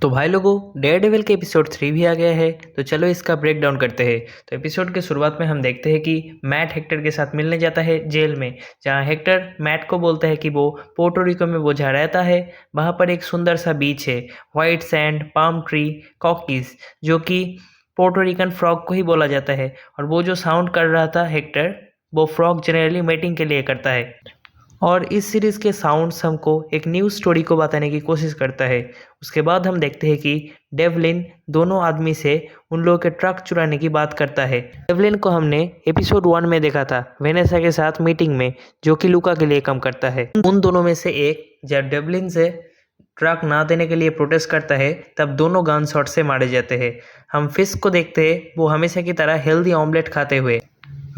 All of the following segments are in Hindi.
तो भाई लोगों, डेयरडेविल के एपिसोड 3 भी आ गया है। तो चलो इसका ब्रेक डाउन करते हैं। तो एपिसोड के शुरुआत में हम देखते हैं कि मैट हेक्टर के साथ मिलने जाता है जेल में, जहां हेक्टर मैट को बोलता है कि वो पोर्टो रिको में वो जहाँ रहता है वहाँ पर एक सुंदर सा बीच है, वाइट सैंड, पाम ट्री, कॉकीज, जो कि पोर्टो रिकन फ्रॉग को ही बोला जाता है। और वो जो साउंड कर रहा था हेक्टर, वो फ्रॉग जनरली मेटिंग के लिए करता है। और इस सीरीज़ के साउंड्स हमको एक न्यू स्टोरी को बताने की कोशिश करता है। उसके बाद हम देखते हैं कि डेवलिन दोनों आदमी से उन लोगों के ट्रक चुराने की बात करता है। डेवलिन को हमने एपिसोड 1 में देखा था वेनेसा के साथ मीटिंग में, जो कि लूका के लिए काम करता है। उन दोनों में से एक जब डेवलिन से ट्रक ना देने के लिए प्रोटेस्ट करता है, तब दोनों गन शॉट से मारे जाते हैं। हम फिस्क को देखते हैं, वो हमेशा की तरह हेल्दी ऑमलेट खाते हुए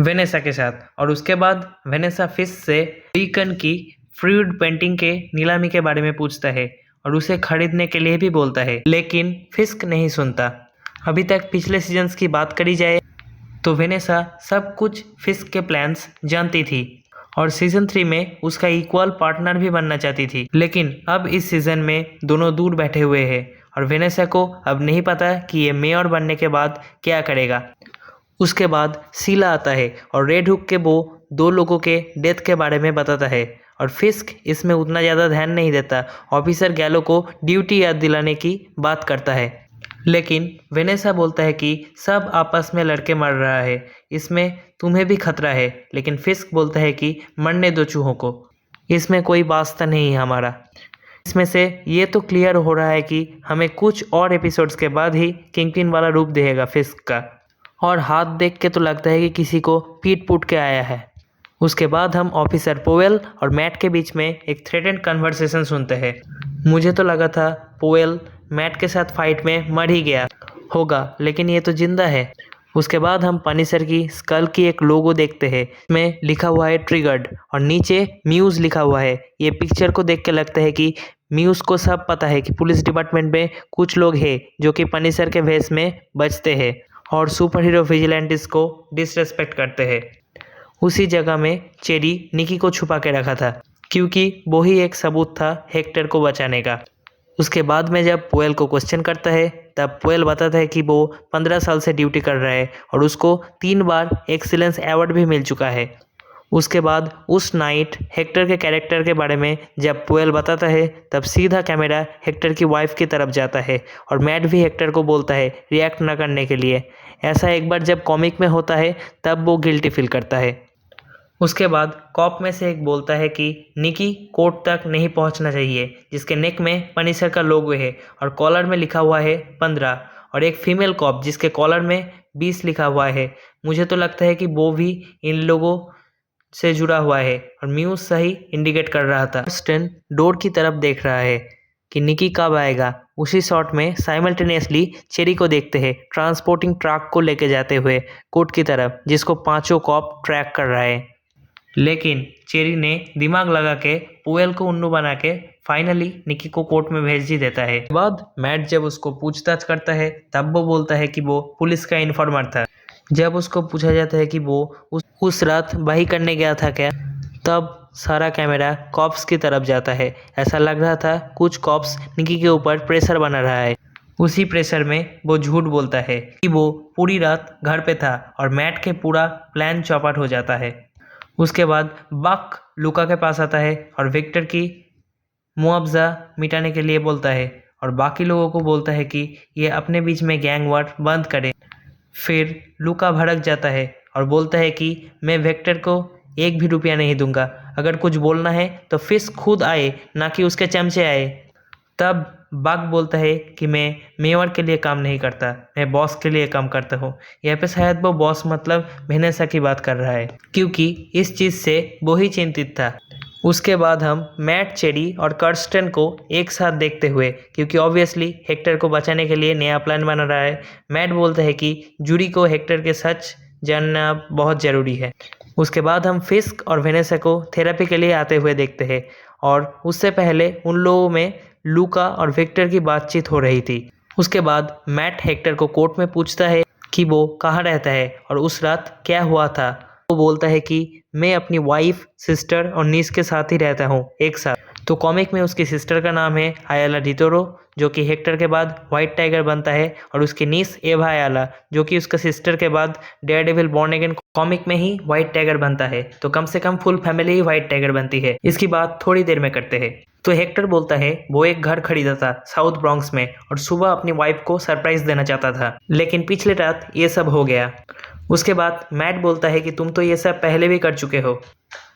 वेनेसा के साथ। और उसके बाद वेनेसा फिश से रीकन की फ्रूड पेंटिंग के नीलामी के बारे में पूछता है और उसे खरीदने के लिए भी बोलता है, लेकिन फिस्क नहीं सुनता। अभी तक पिछले सीजन्स की बात करी जाए तो वेनेसा सब कुछ फिस्क के प्लान्स जानती थी और सीजन 3 में उसका इक्वल पार्टनर भी बनना चाहती थी। लेकिन अब इस सीजन में दोनों दूर बैठे हुए हैं और वेनेसा को अब नहीं पता कि ये मेयर बनने के बाद क्या करेगा। उसके बाद सीला आता है और रेड हुक के वो दो लोगों के डेथ के बारे में बताता है और फिस्क इसमें उतना ज़्यादा ध्यान नहीं देता। ऑफिसर गैलो को ड्यूटी याद दिलाने की बात करता है, लेकिन वेनेसा बोलता है कि सब आपस में लड़के मर रहा है, इसमें तुम्हें भी खतरा है। लेकिन फिस्क बोलता है कि मरने दो चूहों को, इसमें कोई वास्ता नहीं है हमारा। इसमें से ये तो क्लियर हो रहा है कि हमें कुछ और एपिसोड्स के बाद ही किंगपिन वाला रूप देगा फिस्क का, और हाथ देख के तो लगता है कि किसी को पीट पुट के आया है। उसके बाद हम ऑफिसर पोवेल और मैट के बीच में एक थ्रेटेंड कन्वर्सेशन सुनते हैं। मुझे तो लगा था पोवेल मैट के साथ फाइट में मर ही गया होगा, लेकिन ये तो जिंदा है। उसके बाद हम पनिशर की स्कल की एक लोगो देखते हैं, इसमें लिखा हुआ है ट्रिगर्ड और नीचे म्यूज़ लिखा हुआ है। ये पिक्चर को देख के लगता है कि म्यूज़ को सब पता है कि पुलिस डिपार्टमेंट में कुछ लोग हैं जो कि पनिशर के भेष में बचते हैं और सुपर हीरो विजिलेंटिस को डिसरेस्पेक्ट करते हैं। उसी जगह में चेरी निकी को छुपा के रखा था, क्योंकि वो ही एक सबूत था हेक्टर को बचाने का। उसके बाद में जब पोएल को क्वेश्चन करता है, तब पोएल बताता है कि वो 15 साल से ड्यूटी कर रहा है और उसको 3 बार एक्सीलेंस अवार्ड भी मिल चुका है। उसके बाद उस नाइट हेक्टर के कैरेक्टर के बारे में जब पोएल बताता है, तब सीधा कैमरा हेक्टर की वाइफ की तरफ जाता है और मैट भी हेक्टर को बोलता है रिएक्ट न करने के लिए। ऐसा एक बार जब कॉमिक में होता है तब वो गिल्टी फील करता है। उसके बाद कॉप में से एक बोलता है कि निकी कोर्ट तक नहीं पहुंचना चाहिए, जिसके नेक में पनिशर का लोगो है और कॉलर में लिखा हुआ है 15, और एक फीमेल कॉप जिसके कॉलर में 20 लिखा हुआ है। मुझे तो लगता है कि वो भी इन लोगों से जुड़ा हुआ है और म्यूज सही इंडिकेट कर रहा था। स्टन डोर की तरफ देख रहा है कि निकी कब आएगा। उसी शॉट में साइमल्टेनियसली चेरी को देखते हैं ट्रांसपोर्टिंग ट्रक को लेके जाते हुए कोर्ट की तरफ, जिसको पांचों कॉप ट्रैक कर रहा है। लेकिन चेरी ने दिमाग लगा के पोएल को उन्नू बना के फाइनली निकी को कोर्ट में भेज ही देता है। बाद मैट जब उसको पूछताछ करता है, तब वो बोलता है कि वो पुलिस का इन्फॉर्मर था। जब उसको पूछा जाता है कि वो उस रात बही करने गया था क्या, तब सारा कैमरा कॉप्स की तरफ जाता है। ऐसा लग रहा था कुछ कॉप्स निकी के ऊपर प्रेशर बना रहा है। उसी प्रेशर में वो झूठ बोलता है कि वो पूरी रात घर पे था और मैट के पूरा प्लान चौपट हो जाता है। उसके बाद बक लूका के पास आता है और विक्टर की मुआवजा मिटाने के लिए बोलता है और बाकी लोगों को बोलता है कि ये अपने बीच में गैंग वार बंद करें। फिर लूका भड़क जाता है और बोलता है कि मैं वेक्टर को 1 भी रुपया नहीं दूंगा, अगर कुछ बोलना है तो फिश खुद आए, ना कि उसके चमचे आए। तब बक बोलता है कि मैं मेयर के लिए काम नहीं करता, मैं बॉस के लिए काम करता हूँ। यहाँ पे शायद वो बॉस मतलब वेनेसा की बात कर रहा है, क्योंकि इस चीज़ से वो ही चिंतित था। उसके बाद हम मैट, चेरी और कर्स्टन को एक साथ देखते हुए, क्योंकि ऑब्वियसली हेक्टर को बचाने के लिए नया प्लान बना रहा है। मैट बोलता है कि जूरी को हेक्टर के सच जानना बहुत ज़रूरी है। उसके बाद हम फिस्क और वेनेसा को थेरेपी के लिए आते हुए देखते हैं, और उससे पहले उन लोगों में लूका और विक्टर की बातचीत हो रही थी। उसके बाद मैट हेक्टर को कोर्ट में पूछता है कि वो कहाँ रहता है और उस रात क्या हुआ था। वो बोलता है कि मैं अपनी वाइफ, सिस्टर और नीस के साथ ही रहता हूँ एक साथ। तो कॉमिक में उसकी सिस्टर का नाम है आयला डिटोरो, जो कि हेक्टर के बाद व्हाइट टाइगर बनता है, और उसकी नीस एवा अयाला जो कि उसका सिस्टर के बाद डेयरडेविल बॉर्न अगेन कॉमिक में ही व्हाइट टाइगर बनता है। तो कम से कम फुल फैमिली ही व्हाइट टाइगर बनती है। इसकी बात थोड़ी देर में करते हैं। तो हेक्टर बोलता है वो एक घर खरीदा था साउथ ब्रॉन्क्स में और सुबह अपनी वाइफ को सरप्राइज देना चाहता था, लेकिन पिछले रात ये सब हो गया। उसके बाद मैट बोलता है कि तुम तो ये सब पहले भी कर चुके हो,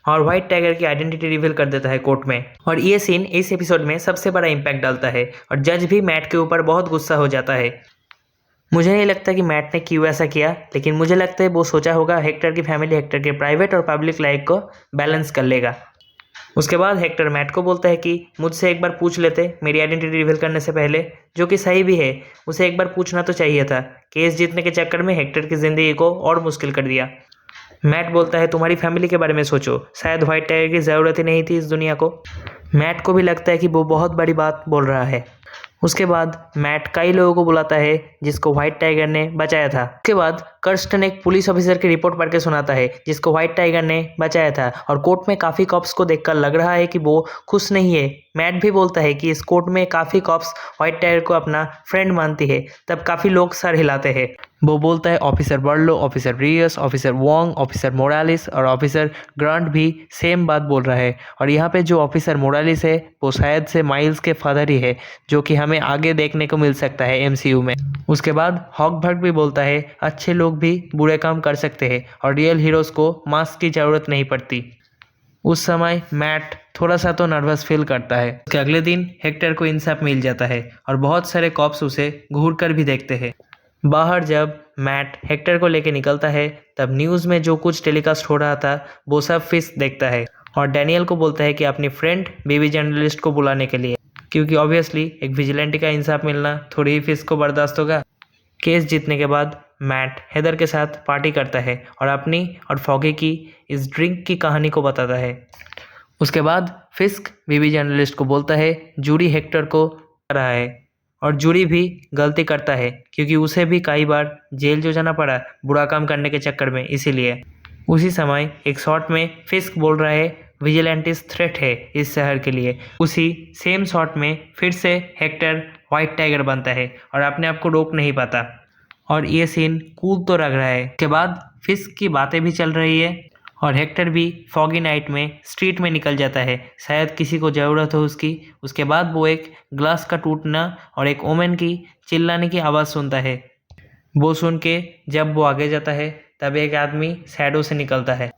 और व्हाइट टाइगर की आइडेंटिटी रिवील कर देता है कोर्ट में। और ये सीन इस एपिसोड में सबसे बड़ा इम्पैक्ट डालता है और जज भी मैट के ऊपर बहुत गुस्सा हो जाता है। मुझे नहीं लगता कि मैट ने क्यों ऐसा किया, लेकिन मुझे लगता है वो सोचा होगा हेक्टर की फैमिली हेक्टर के प्राइवेट और पब्लिक लाइफ को बैलेंस कर लेगा। उसके बाद हेक्टर मैट को बोलता है कि मुझसे एक बार पूछ लेते मेरी आइडेंटिटी रिवील करने से पहले, जो कि सही भी है। उसे एक बार पूछना तो चाहिए था। केस जीतने के चक्कर में हेक्टर की ज़िंदगी को और मुश्किल कर दिया। मैट बोलता है तुम्हारी फैमिली के बारे में सोचो, शायद व्हाइट टाइगर की ज़रूरत ही नहीं थी इस दुनिया को। मैट को भी लगता है कि वो बहुत बड़ी बात बोल रहा है। उसके बाद मैट कई लोगों को बुलाता है जिसको व्हाइट टाइगर ने बचाया था। उसके बाद कर्स्टन एक पुलिस ऑफिसर की रिपोर्ट पढ़ के सुनाता है जिसको व्हाइट टाइगर ने बचाया था, और कोर्ट में काफ़ी कॉप्स को देखकर लग रहा है कि वो खुश नहीं है। मैट भी बोलता है कि इस कोर्ट में काफ़ी कॉप्स व्हाइट टाइगर को अपना फ्रेंड मानती है। तब काफ़ी लोग सर हिलाते हैं। वो बोलता है officer Barlow, officer Reyes, officer Wong, officer Morales और ऑफिसर ग्रांट भी सेम बात बोल रहा है। और यहाँ पे जो ऑफिसर मोरालिस है वो शायद से माइल्स के फादर ही है, जो कि हमें आगे देखने को मिल सकता है एमसीयू में। उसके बाद हॉकबर्ग भी बोलता है अच्छे लोग भी बुरे काम कर सकते हैं और रियल हीरोज़ को मास्क की ज़रूरत नहीं पड़ती। उस समय मैट थोड़ा सा तो नर्वस फील करता है। उसके अगले दिन हेक्टर को इंसाफ मिल जाता है और बहुत सारे कॉप्स उसे घूर कर भी देखते हैं। बाहर जब मैट हेक्टर को लेके निकलता है तब न्यूज़ में जो कुछ टेलीकास्ट हो रहा था वो सब फिस्क देखता है और डैनियल को बोलता है कि अपनी फ्रेंड बेबी जर्नलिस्ट को बुलाने के लिए, क्योंकि ऑब्वियसली एक विजिलेंटी का इंसाफ मिलना थोड़ी ही फिस्क को बर्दाश्त होगा। केस जीतने के बाद मैट हेदर के साथ पार्टी करता है और अपनी और फॉगी की इस ड्रिंक की कहानी को बताता है। उसके बाद फिस्क बेबी जर्नलिस्ट को बोलता है जूरी हेक्टर को रहा है, और जूरी भी गलती करता है क्योंकि उसे भी कई बार जेल जो जाना पड़ा बुरा काम करने के चक्कर में। इसीलिए उसी समय एक शॉट में फिस्क बोल रहा है विजिलेंटिस थ्रेट है इस शहर के लिए। उसी सेम शॉट में फिर से हेक्टर व्हाइट टाइगर बनता है और अपने आप को रोक नहीं पाता, और ये सीन कूल तो लग रहा है। के बाद फिस्क की बातें भी चल रही है और हेक्टर भी फॉगी नाइट में स्ट्रीट में निकल जाता है, शायद किसी को ज़रूरत हो उसकी। उसके बाद वो एक ग्लास का टूटना और एक ओमेन की चिल्लाने की आवाज़ सुनता है। वो सुन के जब वो आगे जाता है तब एक आदमी शैडो से निकलता है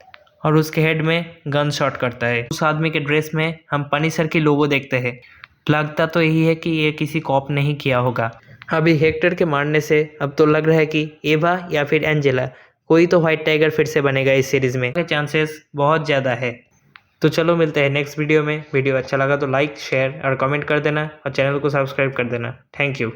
और उसके हेड में गन शॉट करता है। उस आदमी के ड्रेस में हम पनिशर की लोगो देखते हैं। लगता तो यही है कि ये किसी कॉप ने ही किया होगा। अभी हेक्टर के मारने से अब तो लग रहा है कि एवा या फिर एंजेला कोई तो व्हाइट टाइगर फिर से बनेगा इस सीरीज़ में। चांसेस बहुत ज़्यादा है। तो चलो मिलते हैं नेक्स्ट वीडियो में। वीडियो अच्छा लगा तो लाइक शेयर और कमेंट कर देना और चैनल को सब्सक्राइब कर देना। Thank you.